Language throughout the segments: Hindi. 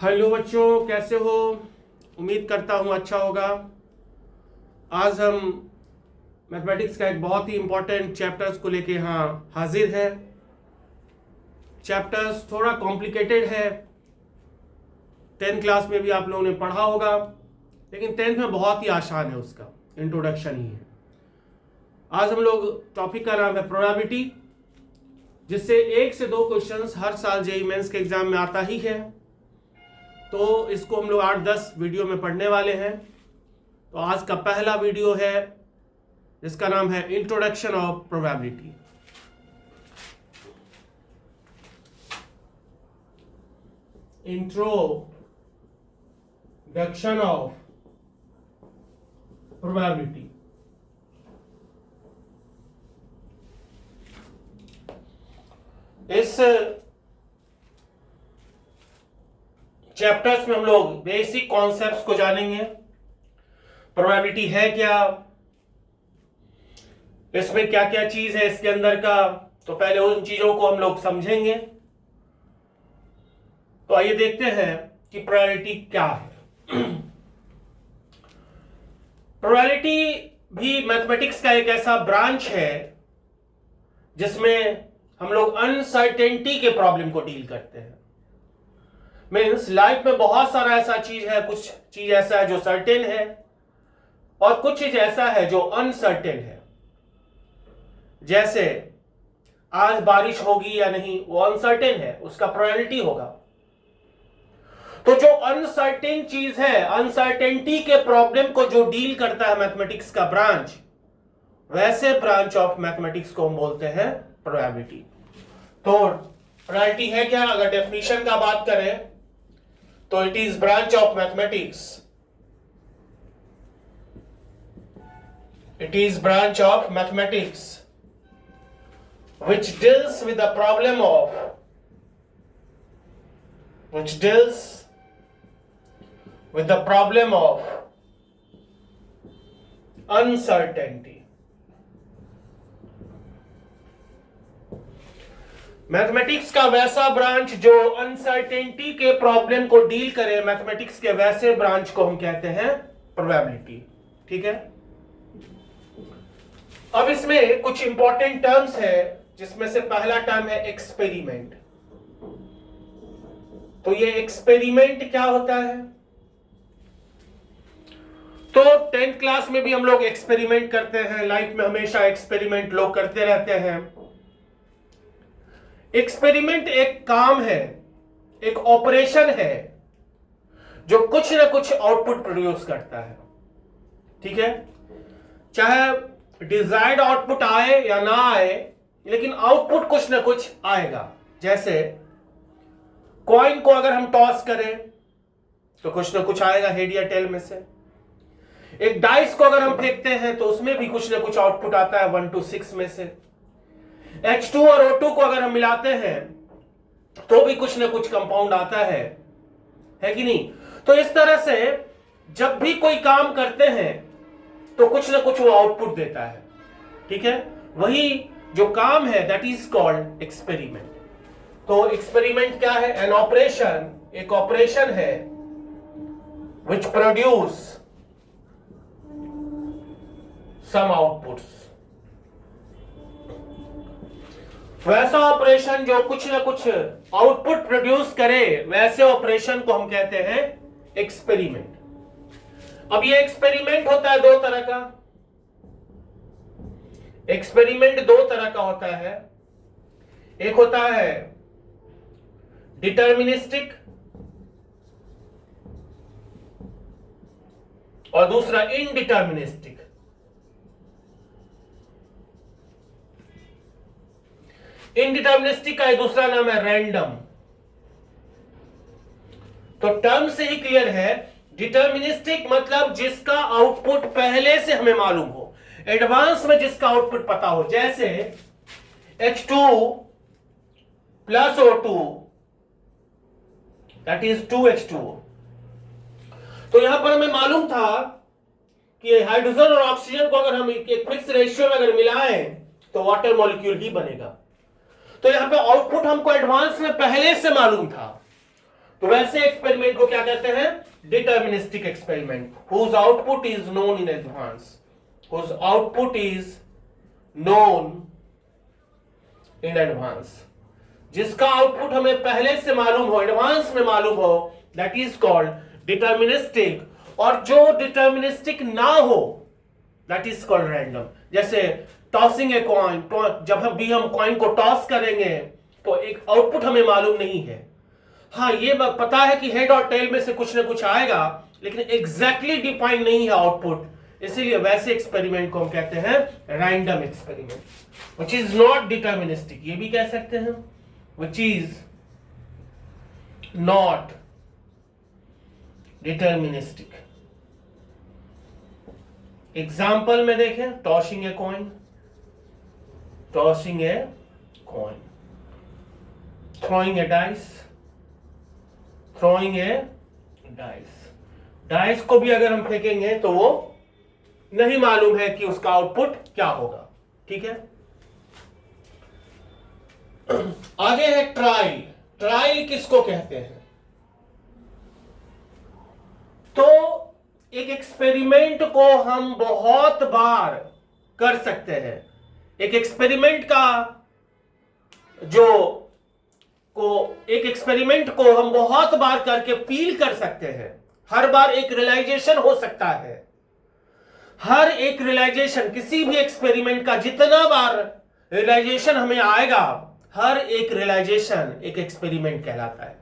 हेलो बच्चों, कैसे हो? उम्मीद करता हूँ अच्छा होगा। आज हम मैथमेटिक्स का एक बहुत ही इम्पोर्टेंट चैप्टर्स को लेके यहाँ हाजिर है। चैप्टर्स थोड़ा कॉम्प्लिकेटेड है, 10th क्लास में भी आप लोगों ने पढ़ा होगा, लेकिन 10th में बहुत ही आसान है, उसका इंट्रोडक्शन ही है। आज हम लोग टॉपिक का नाम है प्रोबेबिलिटी, जिससे 1 से 2 क्वेश्चंस हर साल जेईई मेंस के एग्जाम में आता ही है। तो इसको हम लोग 8-10 वीडियो में पढ़ने वाले हैं। तो आज का पहला वीडियो है जिसका नाम है introduction of probability. Introduction of probability. इस चैप्टर्स में हम लोग बेसिक कॉन्सेप्ट्स को जानेंगे। प्रोबेबिलिटी है क्या, इसमें क्या क्या चीज है इसके अंदर का, तो पहले उन चीजों को हम लोग समझेंगे। तो आइए देखते हैं कि प्रोबेबिलिटी क्या है। प्रोबेबिलिटी भी मैथमेटिक्स का एक ऐसा ब्रांच है जिसमें हम लोग अनसर्टेनिटी के प्रॉब्लम को डील करते हैं। मीन्स लाइफ में बहुत सारा ऐसा चीज है, कुछ चीज ऐसा है जो सर्टेन है और कुछ चीज ऐसा है जो अनसर्टेन है। जैसे आज बारिश होगी या नहीं, वो अनसर्टेन है, उसका प्रोबेबिलिटी होगा। तो जो अनसर्टेन चीज है, अनसर्टेनिटी के प्रॉब्लम को जो डील करता है मैथमेटिक्स का ब्रांच, वैसे ब्रांच ऑफ मैथमेटिक्स को हम बोलते हैं प्रोबेबिलिटी। तो प्रोबेबिलिटी है क्या? अगर डेफिनेशन का बात करें तो it is branch of mathematics, it is branch of mathematics which deals with the problem of uncertainty. Mathematics का वैसा ब्रांच जो अनसर्टेनिटी के प्रॉब्लम को डील करे, मैथमेटिक्स के वैसे ब्रांच को हम कहते हैं प्रोबेबिलिटी। ठीक है। अब इसमें कुछ इंपॉर्टेंट टर्म्स है, जिसमें से पहला टर्म है एक्सपेरिमेंट। तो ये एक्सपेरिमेंट क्या होता है? तो 10th क्लास में भी हम लोग एक्सपेरिमेंट करते हैं, लाइफ में हमेशा एक्सपेरिमेंट लोग करते रहते हैं। एक्सपेरिमेंट एक काम है, एक ऑपरेशन है जो कुछ ना कुछ आउटपुट प्रोड्यूस करता है। ठीक है। चाहे डिजायर्ड आउटपुट आए या ना आए, लेकिन आउटपुट कुछ ना कुछ आएगा। जैसे कॉइन को अगर हम टॉस करें तो कुछ ना कुछ आएगा हेड या टेल में से। एक डाइस को अगर हम फेंकते हैं तो उसमें भी कुछ ना कुछ आउटपुट आता है 1 to 6 में से। H2 और O2 को अगर हम मिलाते हैं तो भी कुछ ना कुछ कंपाउंड आता है कि नहीं? तो इस तरह से जब भी कोई काम करते हैं तो कुछ ना कुछ वो आउटपुट देता है। ठीक है। वही जो काम है दैट इज कॉल्ड एक्सपेरिमेंट। तो एक्सपेरिमेंट क्या है? एन ऑपरेशन, एक ऑपरेशन है विच प्रोड्यूस सम आउटपुट्स। वैसा ऑपरेशन जो कुछ ना कुछ आउटपुट प्रोड्यूस करे, वैसे ऑपरेशन को हम कहते हैं एक्सपेरिमेंट। अब ये एक्सपेरिमेंट होता है 2 तरह का। एक्सपेरिमेंट 2 तरह का होता है। एक होता है डिटर्मिनिस्टिक और दूसरा इनडिटर्मिनिस्टिक। इनडिटर्मिनिस्टिक का दूसरा नाम है रैंडम। तो टर्म से ही क्लियर है, डिटर्मिनिस्टिक मतलब जिसका आउटपुट पहले से हमें मालूम हो, एडवांस में जिसका आउटपुट पता हो। जैसे H2 plus O2 that is 2H2O। तो यहां पर हमें मालूम था कि हाइड्रोजन और ऑक्सीजन को अगर हम एक फिक्स रेशियो में अगर मिलाएं तो वाटर मॉलिक्यूल ही बनेगा। तो यहां पे आउटपुट हमको एडवांस में पहले से मालूम था, तो वैसे एक्सपेरिमेंट को क्या कहते हैं? Deterministic experiment, whose output is known in advance, whose output is known in advance, जिसका आउटपुट हमें पहले से मालूम हो, एडवांस में मालूम हो, दैट इज कॉल्ड डिटर्मिनिस्टिक। और जो डिटर्मिनिस्टिक ना हो दैट इज कॉल्ड रैंडम। जैसे टॉसिंग ए कॉइन, जब हम कॉइन को टॉस करेंगे तो एक आउटपुट हमें मालूम नहीं है। हाँ, ये पता है कि हेड और टेल में से कुछ ना कुछ आएगा, लेकिन एग्जैक्टली डिफाइन नहीं है आउटपुट, इसीलिए वैसे एक्सपेरिमेंट को हम कहते हैं random experiment, which is not deterministic. ये भी कह सकते हैं which is not deterministic. Example में देखें, tossing a coin, tossing a coin, throwing a dice, throwing a dice। Dice को भी अगर हम फेंकेंगे तो वो नहीं मालूम है कि उसका आउटपुट क्या होगा। ठीक है, आगे है ट्रायल। ट्रायल किसको कहते हैं? तो एक एक्सपेरिमेंट को हम बहुत बार कर सकते हैं। एक एक्सपेरिमेंट को हम बहुत बार करके फील कर सकते हैं। हर बार एक रियलाइजेशन हो सकता है। हर एक रियलाइजेशन, किसी भी एक्सपेरिमेंट का जितना बार रियलाइजेशन हमें आएगा, हर एक रियलाइजेशन एक एक्सपेरिमेंट कहलाता है।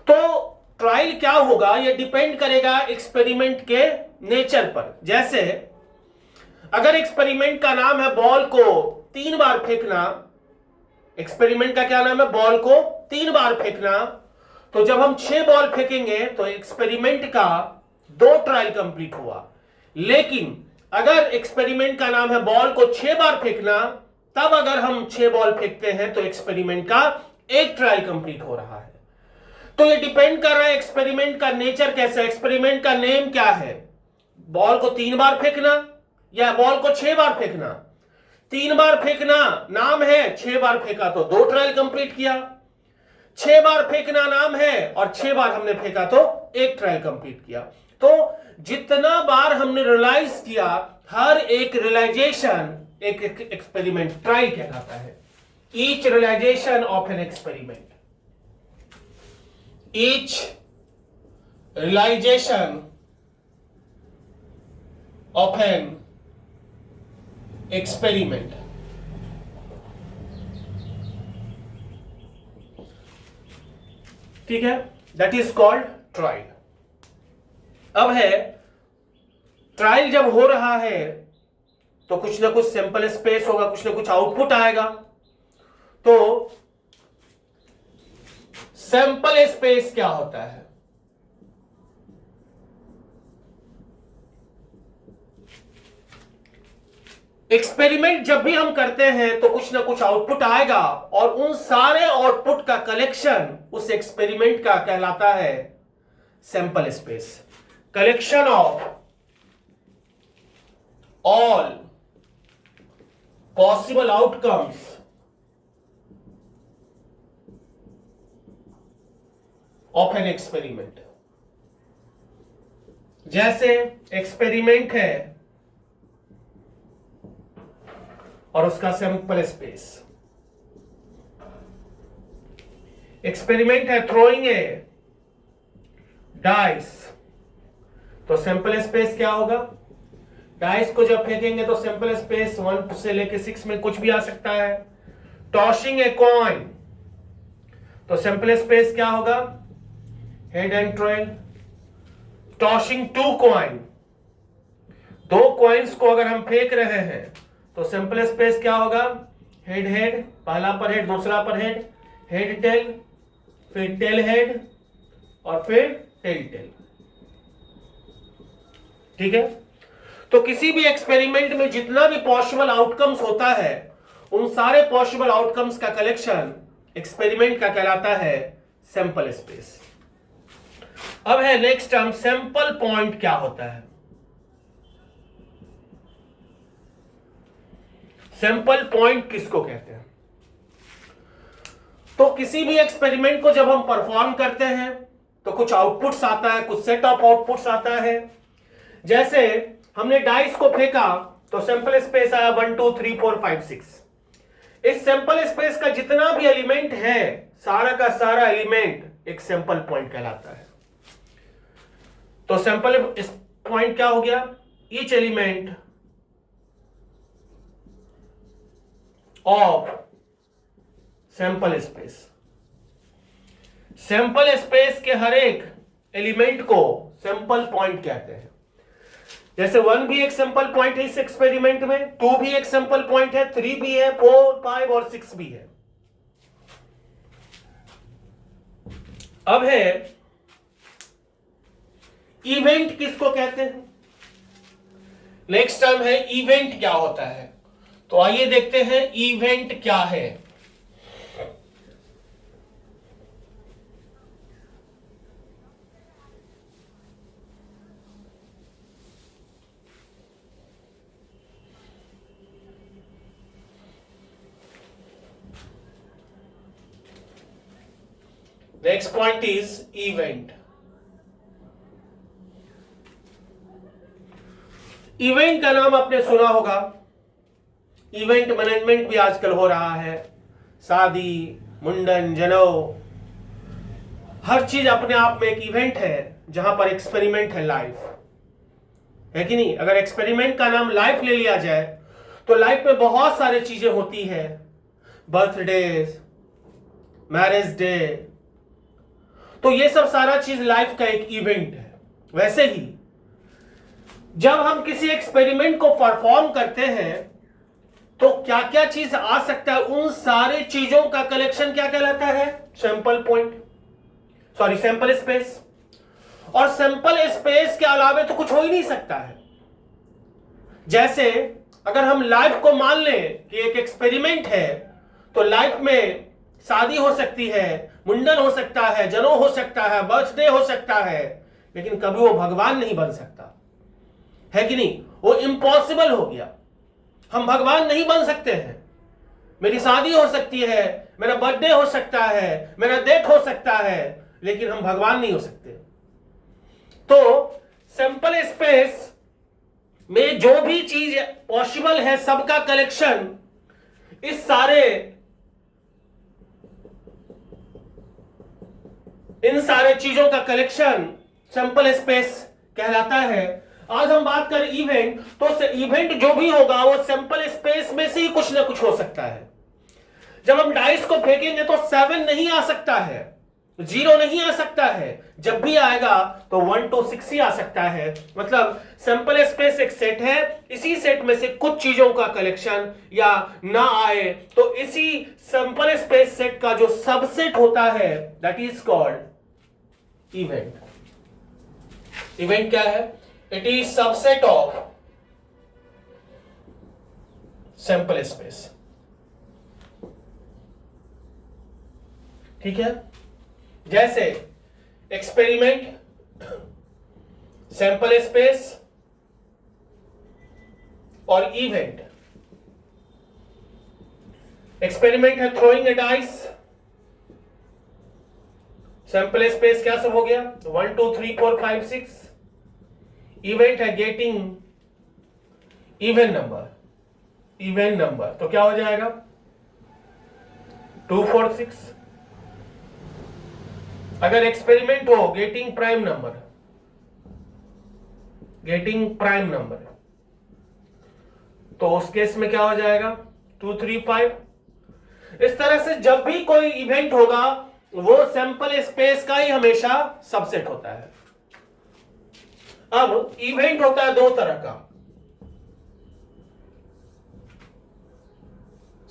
तो ट्रायल क्या होगा, यह डिपेंड करेगा एक्सपेरिमेंट के नेचर पर। जैसे अगर एक्सपेरिमेंट का नाम है बॉल को 3 बार फेंकना, एक्सपेरिमेंट का क्या नाम है? बॉल को 3 बार फेंकना, तो जब हम 6 बॉल फेंकेंगे तो एक्सपेरिमेंट का 2 ट्रायल कंप्लीट हुआ। लेकिन अगर एक्सपेरिमेंट का नाम है बॉल को 6 बार फेंकना, तब अगर हम 6 बॉल फेंकते हैं तो एक्सपेरिमेंट का 1 ट्रायल कंप्लीट हो रहा है। तो ये डिपेंड कर रहा है एक्सपेरिमेंट का नेचर कैसा है, एक्सपेरिमेंट का नेम क्या है। बॉल को 3 बार फेंकना या बॉल को 6 बार फेंकना। 3 बार फेंकना नाम है, 6 बार फेंका तो 2 ट्रायल कंप्लीट किया। 6 बार फेंकना नाम है और 6 बार हमने फेंका तो 1 ट्रायल कंप्लीट किया। तो जितना बार हमने रियलाइज किया, हर एक रियलाइजेशन एक एक्सपेरिमेंट ट्रायल कहलाता है। Each realization of an experiment, each realization of an experiment, ठीक है, दैट इज कॉल्ड ट्रायल। अब है ट्रायल जब हो रहा है तो कुछ ना कुछ सैंपल स्पेस होगा, कुछ ना कुछ आउटपुट आएगा। तो सैंपल स्पेस क्या होता है? एक्सपेरिमेंट जब भी हम करते हैं तो कुछ ना कुछ आउटपुट आएगा और उन सारे आउटपुट का कलेक्शन उस एक्सपेरिमेंट का कहलाता है sample space. Collection of all possible outcomes of an experiment. जैसे एक्सपेरिमेंट है और उसका सैंपल स्पेस। एक्सपेरिमेंट है थ्रोइंग ए डाइस, तो सैंपल स्पेस क्या होगा? डाइस को जब फेंकेंगे तो सैंपल स्पेस 1 से लेके 6 में कुछ भी आ सकता है। टॉसिंग ए कॉइन, तो सैंपल स्पेस क्या होगा? Head and tail. Tossing 2 coin, 2 coins को अगर हम फेंक रहे हैं तो सैंपल स्पेस क्या होगा? हेड हेड, पहला पर हेड, दूसरा पर हेड, हेड टेल, फिर टेल हेड और फिर टेल टेल। ठीक है, तो किसी भी एक्सपेरिमेंट में जितना भी पॉसिबल आउटकम्स होता है, उन सारे पॉसिबल आउटकम्स का कलेक्शन एक्सपेरिमेंट का कहलाता है सैंपल स्पेस। अब है नेक्स्ट टर्म सैंपल पॉइंट क्या होता है? सैंपल पॉइंट किसको कहते हैं? तो किसी भी एक्सपेरिमेंट को जब हम परफॉर्म करते हैं तो कुछ आउटपुट्स आता है, कुछ सेट ऑफ आउटपुट्स आता है। जैसे हमने डाइस को फेंका तो सैंपल स्पेस आया 1 2 3 4 5 6। इस सैंपल स्पेस का जितना भी एलिमेंट है, सारा का सारा एलिमेंट एक सैंपल पॉइंट कहलाता है। तो सैंपल पॉइंट क्या हो गया? Each element of sample space. Sample space के हर एक एलिमेंट को सैंपल पॉइंट कहते हैं। जैसे 1 भी एक सैंपल पॉइंट है इस एक्सपेरिमेंट में, 2 भी एक सैंपल पॉइंट है, 3 भी है, 4 5 और 6 भी है। अब है इवेंट किसको कहते हैं? नेक्स्ट टर्म है इवेंट क्या होता है। तो आइए देखते हैं इवेंट क्या है। Next point is event. Event का नाम आपने सुना होगा। इवेंट मैनेजमेंट भी आजकल हो रहा है। शादी, मुंडन, जनेऊ, हर चीज अपने आप में एक इवेंट है जहां पर एक्सपेरिमेंट है, लाइफ है कि नहीं? अगर एक्सपेरिमेंट का नाम लाइफ ले लिया जाए तो लाइफ में बहुत सारी चीजें होती है। बर्थडे, मैरिज डे, तो ये सब सारा चीज लाइफ का एक इवेंट है। वैसे ही जब हम किसी एक्सपेरिमेंट को परफॉर्म करते हैं तो क्या क्या चीज आ सकता है, उन सारे चीजों का कलेक्शन क्या कहलाता है? Sample point, sorry sample space. और सैंपल स्पेस के अलावा तो कुछ हो ही नहीं सकता है। जैसे अगर हम लाइफ को मान लें कि एक एक्सपेरिमेंट है, तो लाइफ में शादी हो सकती है, मुंडन हो सकता है, जनेऊ हो सकता है, बर्थडे हो सकता है, लेकिन कभी वो भगवान नहीं बन सकता है कि नहीं? वो इम्पॉसिबल हो गया। हम भगवान नहीं बन सकते हैं। मेरी शादी हो सकती है, मेरा बर्थडे हो सकता है, मेरा डेथ हो सकता है, लेकिन हम भगवान नहीं हो सकते। तो सैंपल स्पेस में जो भी चीज पॉसिबल है, सबका कलेक्शन, इन सारे चीजों का कलेक्शन सैंपल स्पेस कहलाता है। आज हम बात करें इवेंट, तो इवेंट जो भी होगा वो सैंपल स्पेस में से ही कुछ ना कुछ हो सकता है। जब हम डाइस को फेंकेंगे तो 7 नहीं आ सकता है, 0 नहीं आ सकता है। जब भी आएगा तो 1 to 6 ही आ सकता है। मतलब सैंपल स्पेस एक सेट है, इसी सेट में से कुछ चीजों का कलेक्शन या ना आए तो इसी सैंपल स्पेस सेट का जो सबसेट होता है, that is called event. Event क्या है? It is subset of sample space. ठीक है? जैसे एक्सपेरिमेंट, सैंपल स्पेस और इवेंट। एक्सपेरिमेंट है थ्रोइंग ए डाइस, सैंपल स्पेस क्या सब हो गया? 1 2 3 4 5 6। इवेंट है गेटिंग इवन नंबर, तो क्या हो जाएगा? 2 4 6। अगर एक्सपेरिमेंट हो गेटिंग प्राइम नंबर, तो उस केस में क्या हो जाएगा? 2 3 5। इस तरह से जब भी कोई इवेंट होगा वो सैंपल स्पेस का ही हमेशा सबसेट होता है। अब इवेंट होता है दो तरह का,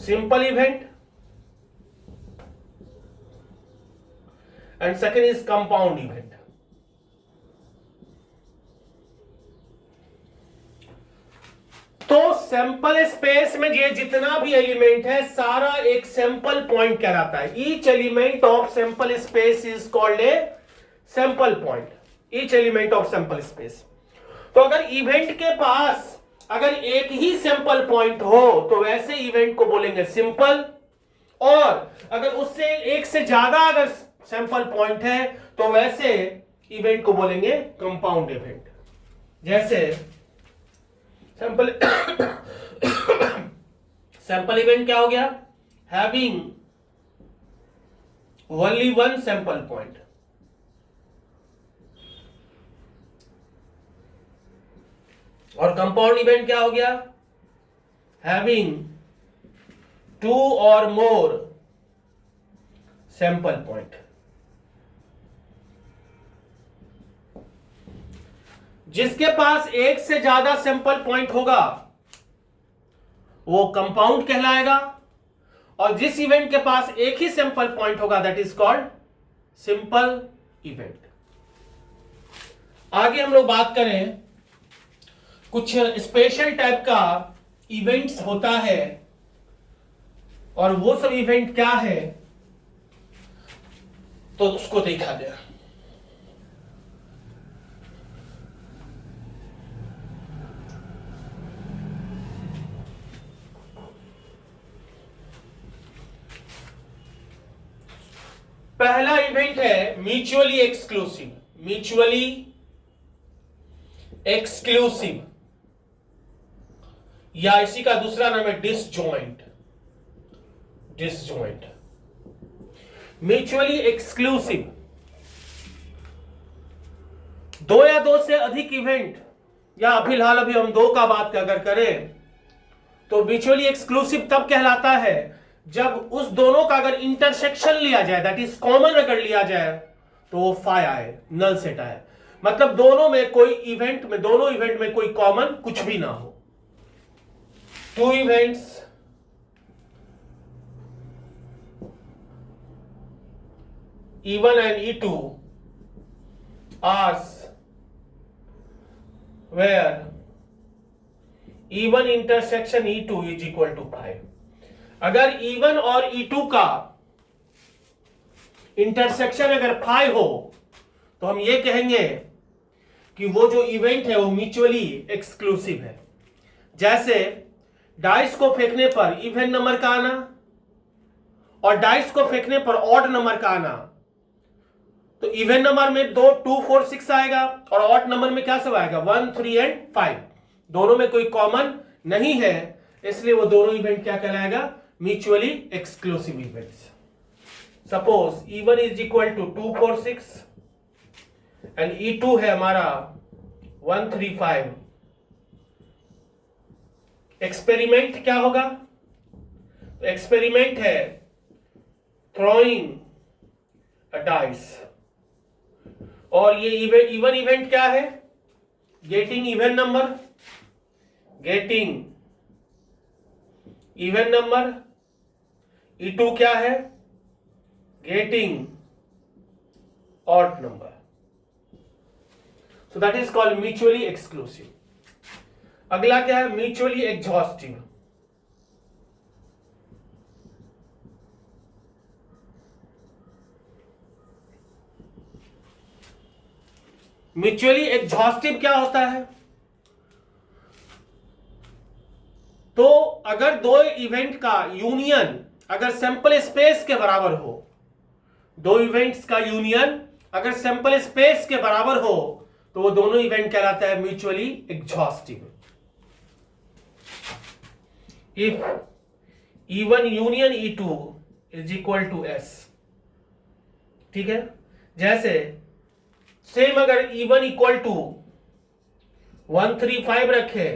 simple event and second is compound event. तो सैंपल स्पेस में ये जितना भी एलिमेंट है सारा एक सैंपल पॉइंट कहलाता है। Each element of sample space is called a sample point, each element of sample space. तो अगर इवेंट के पास अगर एक ही सैंपल पॉइंट हो तो वैसे इवेंट को बोलेंगे सिंपल, और अगर उससे एक से ज्यादा अगर सैंपल पॉइंट है तो वैसे इवेंट को बोलेंगे कंपाउंड इवेंट। जैसे सैंपल सैंपल इवेंट क्या हो गया? Having only one sample point. और कंपाउंड इवेंट क्या हो गया? हैविंग टू और मोर सैंपल पॉइंट। जिसके पास एक से ज्यादा सैंपल पॉइंट होगा वो कंपाउंड कहलाएगा, और जिस इवेंट के पास एक ही सैंपल पॉइंट होगा that is called simple event. आगे हम लोग बात करें, कुछ स्पेशल टाइप का इवेंट्स होता है, और वो सब इवेंट क्या है तो उसको देखा जाए। पहला इवेंट है म्यूचुअली एक्सक्लूसिव। म्यूचुअली एक्सक्लूसिव या इसी का दूसरा नाम है डिसजॉइंट। डिसजॉइंट म्यूचुअली एक्सक्लूसिव, दो या दो से अधिक इवेंट, या फिलहाल अभी हम दो का बात अगर करें तो म्यूचुअली एक्सक्लूसिव तब कहलाता है जब उस दोनों का अगर इंटरसेक्शन लिया जाए, दैट इज कॉमन अगर लिया जाए तो वो फाई आए, नल सेट आए। मतलब दोनों में कोई इवेंट में, दोनों इवेंट में कोई कॉमन कुछ भी ना हो। Two events E1 and E2 are where E1 intersection E2 is equal to 5। अगर E1 और E2 का इंटरसेक्शन अगर 5 हो तो हम ये कहेंगे कि वो जो इवेंट है वो म्यूचुअली एक्सक्लूसिव है। जैसे डाइस को फेंकने पर इवन नंबर का आना और डाइस को फेंकने पर ऑड नंबर का आना, तो इवन नंबर में 2 2 4 6 आएगा, और ऑड नंबर में क्या सब आएगा? 1 3 एंड 5। दोनों में कोई कॉमन नहीं है, इसलिए वो दोनों इवेंट क्या कहलाएगा? Mutually exclusive events. Suppose E1 is equal to 2 4 6 and E2 है हमारा 1 3 5। एक्सपेरिमेंट क्या होगा? एक्सपेरिमेंट है थ्रोइंग अ डाइस, और ये इवन इवेंट क्या है? Getting even number, getting even number. E2 क्या है? Getting odd number. So that is called mutually exclusive. अगला क्या है? Mutually exhaustive. म्यूचुअली एग्जॉस्टिव क्या होता है? तो अगर दो इवेंट का यूनियन अगर सैंपल स्पेस के बराबर हो, दो इवेंट्स का यूनियन अगर सैंपल स्पेस के बराबर हो तो वो दोनों इवेंट कहलाता है mutually exhaustive. If E1 union E2 is equal to S। ठीक है, जैसे सेम अगर E1 इक्वल टू 1 3 5 रखे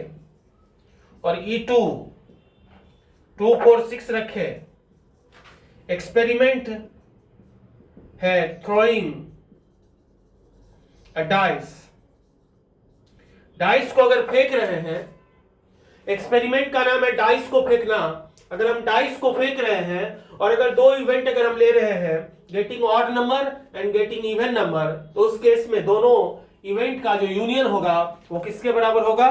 और E2 2 4 6 रखे, एक्सपेरिमेंट है थ्रोइंग अ डाइस। डाइस को अगर फेंक रहे हैं, एक्सपेरिमेंट का नाम है डाइस को फेंकना। अगर हम डाइस को फेंक रहे हैं और अगर दो इवेंट अगर हम ले रहे हैं, getting odd number and getting even number, तो उस केस में दोनों इवेंट का जो यूनियन होगा वो किसके बराबर होगा?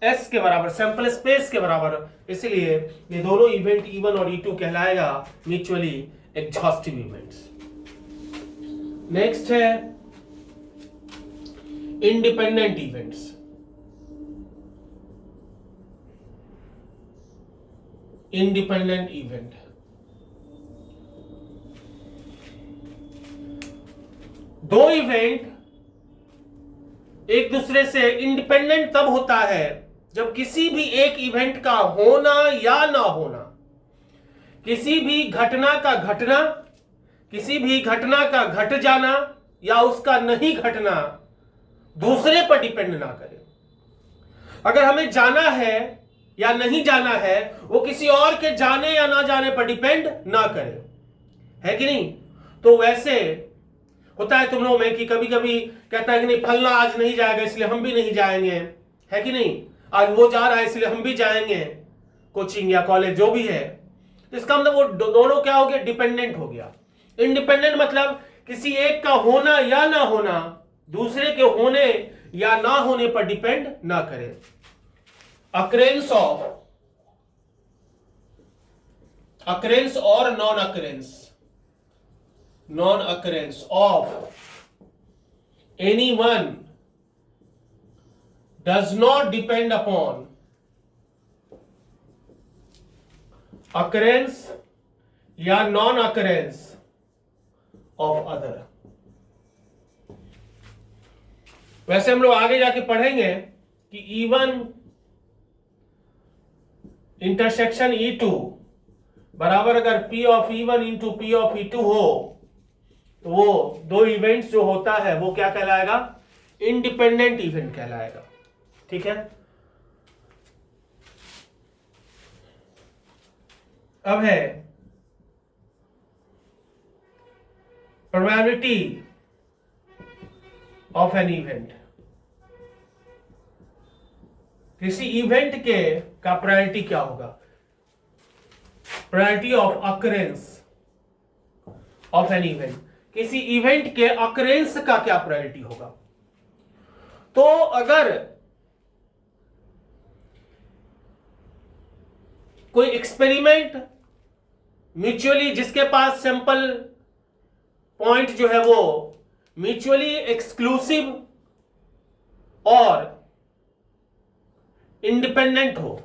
S के बराबर, सैंपल स्पेस के बराबर। इसलिए ये दोनों इवेंट E1 और E2 कहलाएगा म्यूचुअली एग्जॉस्टिव इवेंट्स। नेक्स्ट है इंडिपेंडेंट इवेंट्स। इंडिपेंडेंट इवेंट दो इवेंट एक दूसरे से इंडिपेंडेंट तब होता है जब किसी भी एक इवेंट का होना या ना होना, किसी भी घटना का घटना, किसी भी घटना का घट जाना या उसका नहीं घटना दूसरे पर डिपेंड ना करे। अगर हमें जाना है या नहीं जाना है वो किसी और के जाने या ना जाने पर डिपेंड ना करे, है कि नहीं? तो वैसे होता है तुम लोगों में कि कभी कभी कहता है कि नहीं फलना आज नहीं जाएगा इसलिए हम भी नहीं जाएंगे, है कि नहीं? आज वो जा रहा है इसलिए हम भी जाएंगे कोचिंग या कॉलेज जो भी है। तो इसका मतलब वो दोनों क्या हो गया? डिपेंडेंट हो गया। इंडिपेंडेंट मतलब किसी एक का होना या ना होना दूसरे के होने या ना होने पर डिपेंड ना करे। अकरेंस और non occurrence of anyone does not depend upon occurrence या नॉन अकरेंस ऑफ अदर। वैसे हम लोग आगे जाके पढ़ेंगे कि E1 इंटरसेक्शन E2 बराबर अगर P of E1 into P of E2 हो तो वो दो इवेंट्स जो होता है वो क्या कहलाएगा? इंडिपेंडेंट इवेंट कहलाएगा। ठीक है, अब है प्रोबेबिलिटी ऑफ एन इवेंट। किसी इवेंट के का प्रोबेबिलिटी क्या होगा? Probability of occurrence of an event, किसी इवेंट के अकरेंस का क्या प्रोबेबिलिटी होगा? तो अगर कोई एक्सपेरिमेंट म्यूचुअली जिसके पास सैंपल पॉइंट जो है वो म्यूचुअली एक्सक्लूसिव और इंडिपेंडेंट हो,